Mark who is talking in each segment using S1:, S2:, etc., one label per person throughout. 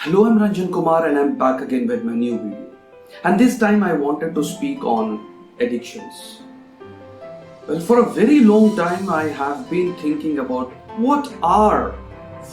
S1: Hello, I'm Ranjan Kumar and I'm back again with my new video. And this time I wanted to speak on addictions. Well, for a very long time I have been thinking about what are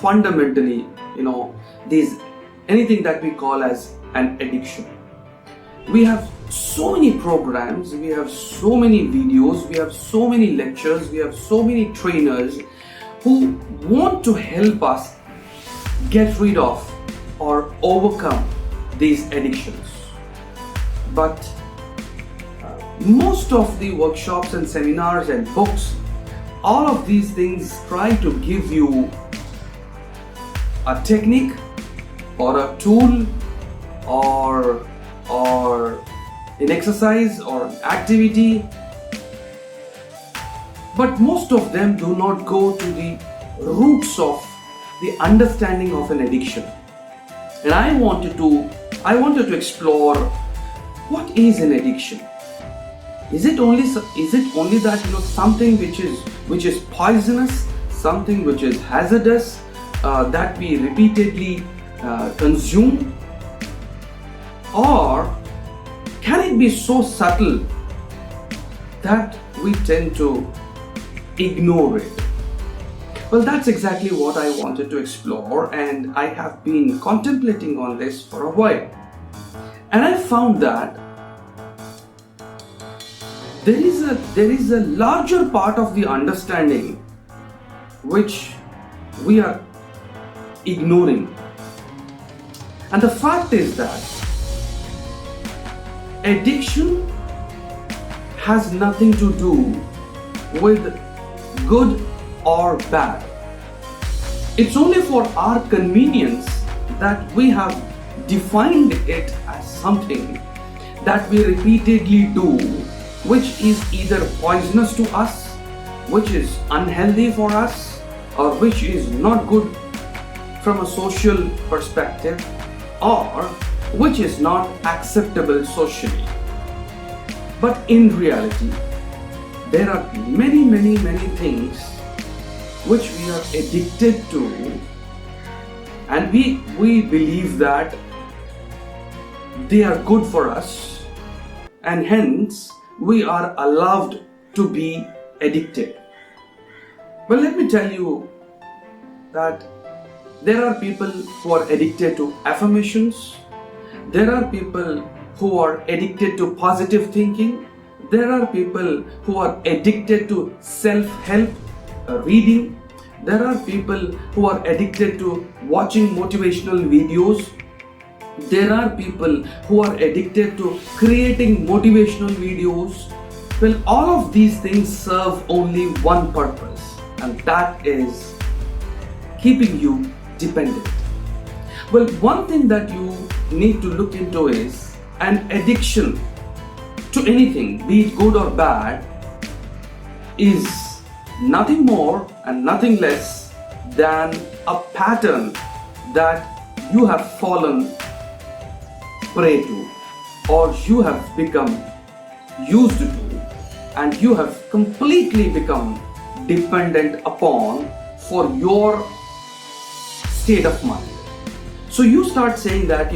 S1: fundamentally, these anything that we call as an addiction. We have so many programs, we have so many videos, we have so many lectures, we have so many trainers who want to help us get rid of or overcome these addictions. But most of the workshops and seminars and books, all of these things try to give you a technique or a tool or an exercise or an activity, but most of them do not go to the roots of the understanding of an addiction. And I wanted to explore what is an addiction. Is it only that something which is poisonous, something which is hazardous, that we repeatedly consume, or can it be so subtle that we tend to ignore it? Well, that's exactly what I wanted to explore, and I have been contemplating on this for a while. And I found that there is a larger part of the understanding which we are ignoring. And the fact is that addiction has nothing to do with good or bad. It's only for our convenience that we have defined it as something that we repeatedly do, which is either poisonous to us, which is unhealthy for us, or which is not good from a social perspective, or which is not acceptable socially. But in reality, there are many things which we are addicted to, and we believe that they are good for us, and hence we are allowed to be addicted. Well, let me tell you that there are people who are addicted to affirmations, there are people who are addicted to positive thinking, there are people who are addicted to self-help reading, there are people who are addicted to watching motivational videos, there are people who are addicted to creating motivational videos. Well, all of these things serve only one purpose, and that is keeping you dependent. Well, one thing that you need to look into is an addiction to anything, be it good or bad, is nothing more and nothing less than a pattern that you have fallen prey to, or you have become used to, and you have completely become dependent upon for your state of mind. So you start saying that,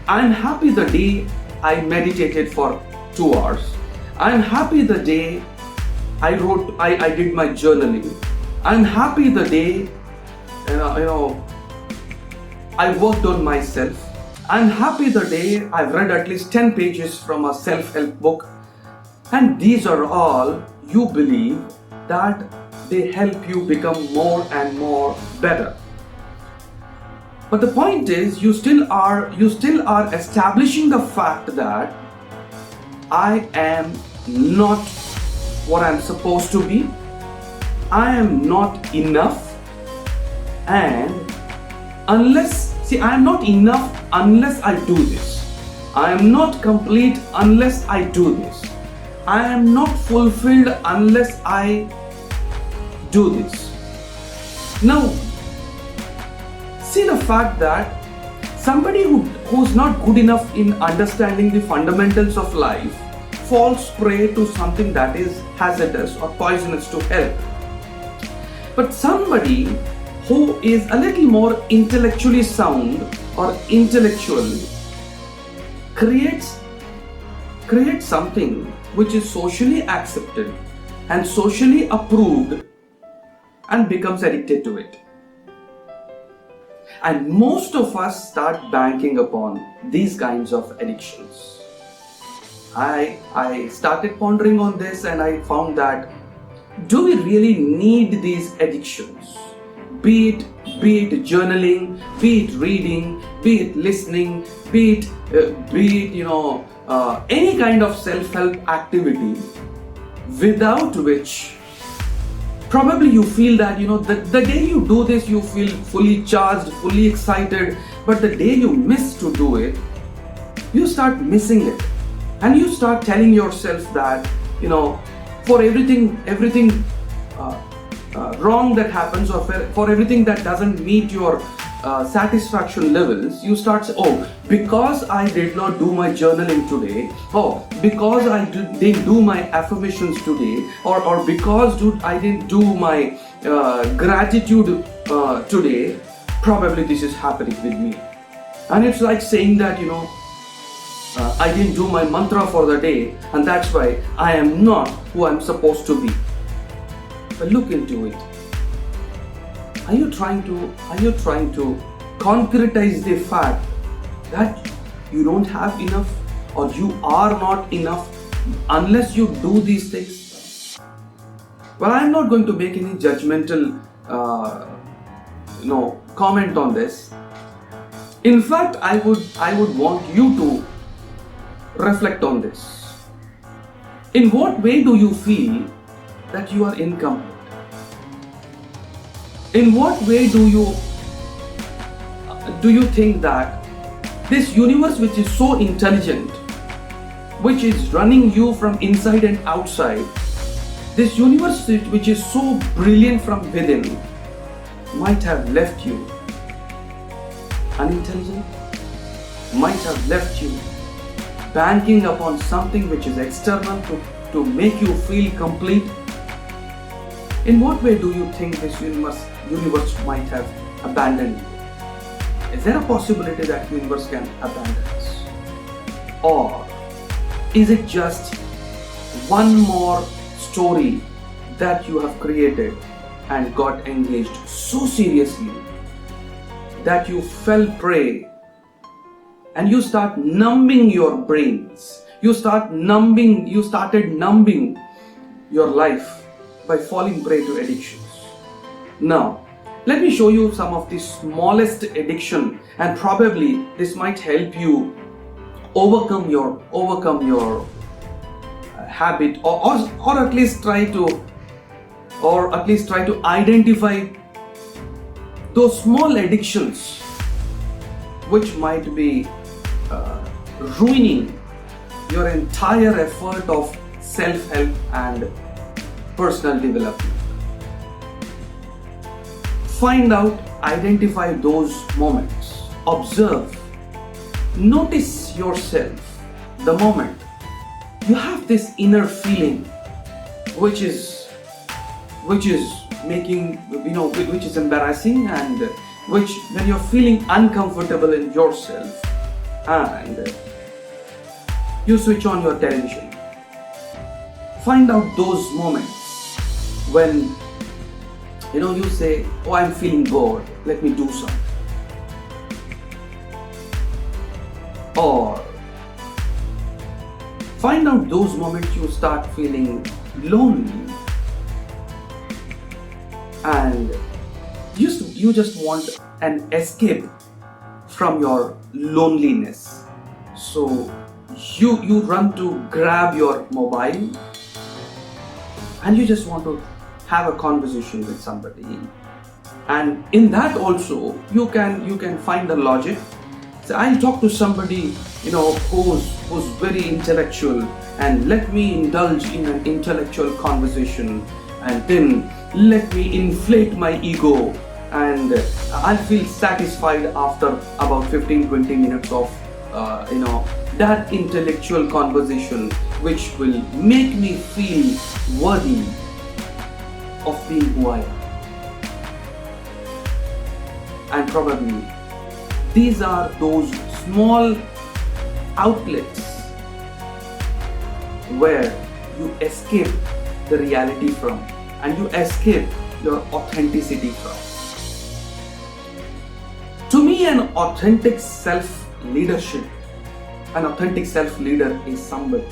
S1: I'm happy the day I meditated for 2 hours. I'm happy the day I did my journaling. I'm happy the day, I worked on myself. I'm happy the day I've read at least 10 pages from a self-help book. And these are all, you believe that they help you become more and more better. But the point is, you still are establishing the fact that I am not what I'm supposed to be. I am not enough, and I am not enough unless I do this. I am not complete unless I do this. I am not fulfilled unless I do this. Now, see the fact that somebody who's not good enough in understanding the fundamentals of life falls prey to something that is hazardous or poisonous to health. But somebody who is a little more intellectually sound or intellectual creates something which is socially accepted and socially approved and becomes addicted to it. And most of us start banking upon these kinds of addictions. I started pondering on this and I found that, do we really need these addictions? Be it journaling, be it reading, be it listening, be it any kind of self-help activity, without which probably you feel that the day you do this you feel fully charged, fully excited, but the day you miss to do it, you start missing it, and you start telling yourself that for everything wrong that happens, or for everything that doesn't meet your satisfaction levels, you start saying, oh, because I did not do my journaling today, oh, because I didn't do my affirmations today, or because I didn't do my gratitude today, probably this is happening with me. And it's like saying that I didn't do my mantra for the day, and that's why I am not who I'm supposed to be. But look into it. Are you trying to concretize the fact that you don't have enough, or you are not enough unless you do these things? Well, I'm not going to make any judgmental comment on this. In fact, I would want you to reflect on this. In what way do you feel that you are incomplete? In what way do you think that this universe, which is so intelligent, which is running you from inside and outside, this universe which is so brilliant from within, might have left you unintelligent, might have left you banking upon something which is external to make you feel complete? In what way do you think this universe might have abandoned you? Is there a possibility that universe can abandon us? Or is it just one more story that you have created and got engaged so seriously that you fell prey and you start numbing your brains? You started numbing your life by falling prey to addictions. Now, let me show you some of the smallest addiction, and probably this might help you overcome your habit, or at least try to identify those small addictions which might be ruining your entire effort of self-help and personal development. Find out, identify those moments, observe, notice yourself the moment you have this inner feeling which is making, which is embarrassing, and which, when you're feeling uncomfortable in yourself, and you switch on your television. Find out those moments when you say, oh, I'm feeling bored, let me do something. Or find out those moments you start feeling lonely and you just want an escape from your loneliness. So you run to grab your mobile and you just want to have a conversation with somebody. And in that also you can find the logic. So I'll talk to somebody who's very intellectual, and let me indulge in an intellectual conversation, and then let me inflate my ego, and I'll feel satisfied after about 15-20 minutes of that intellectual conversation, which will make me feel worthy of being who I am. And probably these are those small outlets where you escape the reality from and you escape your authenticity from. To me, an authentic self-leader is somebody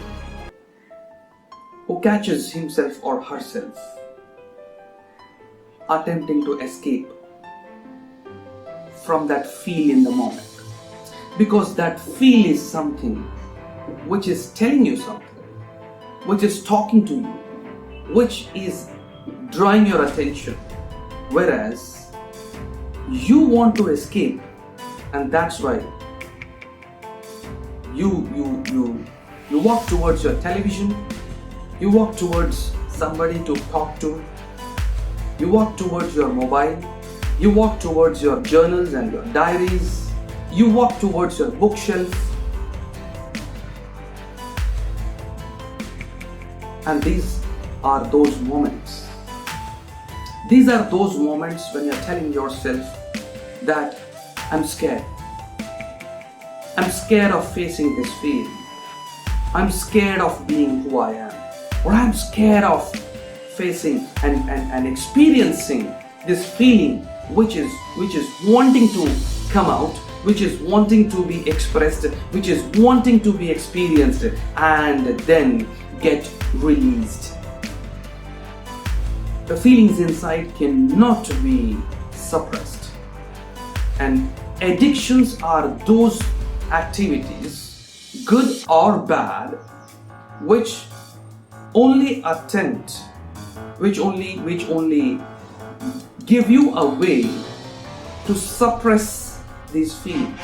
S1: who catches himself or herself attempting to escape from that feel in the moment. Because that feel is something which is telling you something, which is talking to you, which is drawing your attention. Whereas you want to escape, and that's why you walk towards your television, you walk towards somebody to talk to, you walk towards your mobile, you walk towards your journals and your diaries, you walk towards your bookshelf. And these are those moments. These are those moments when you're telling yourself that I'm scared. I'm scared of facing this feeling. I'm scared of being who I am. Or I'm scared of facing and experiencing this feeling which is wanting to come out, which is wanting to be expressed, which is wanting to be experienced and then get released. The feelings inside cannot be suppressed. And addictions are those activities, good or bad, which only give you a way to suppress these feelings.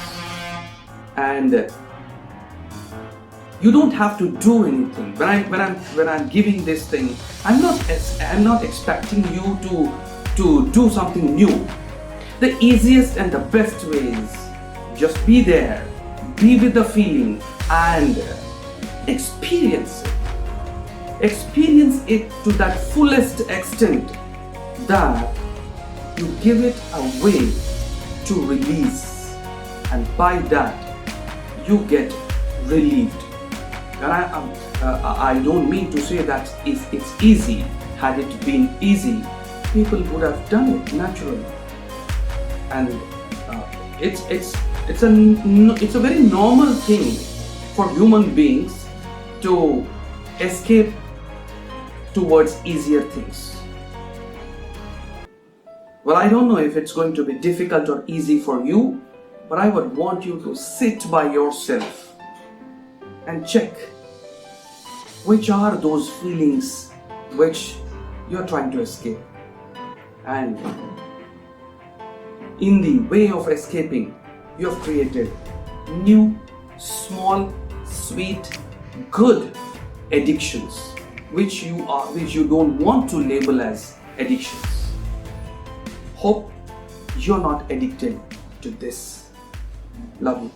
S1: And you don't have to do anything. When I'm giving this thing, I'm not expecting you to do something new. The easiest and the best way is just be there, be with the feeling and experience it. Experience it to that fullest extent that you give it a way to release, and by that you get relieved. And I don't mean to say that it's easy. Had it been easy, people would have done it naturally. And it's a very normal thing for human beings to escape towards easier things. Well, I don't know if it's going to be difficult or easy for you, but I would want you to sit by yourself and check which are those feelings which you're trying to escape. And in the way of escaping, you have created new, small, sweet, good addictions which you don't want to label as addictions. Hope you're not addicted to this. Love you.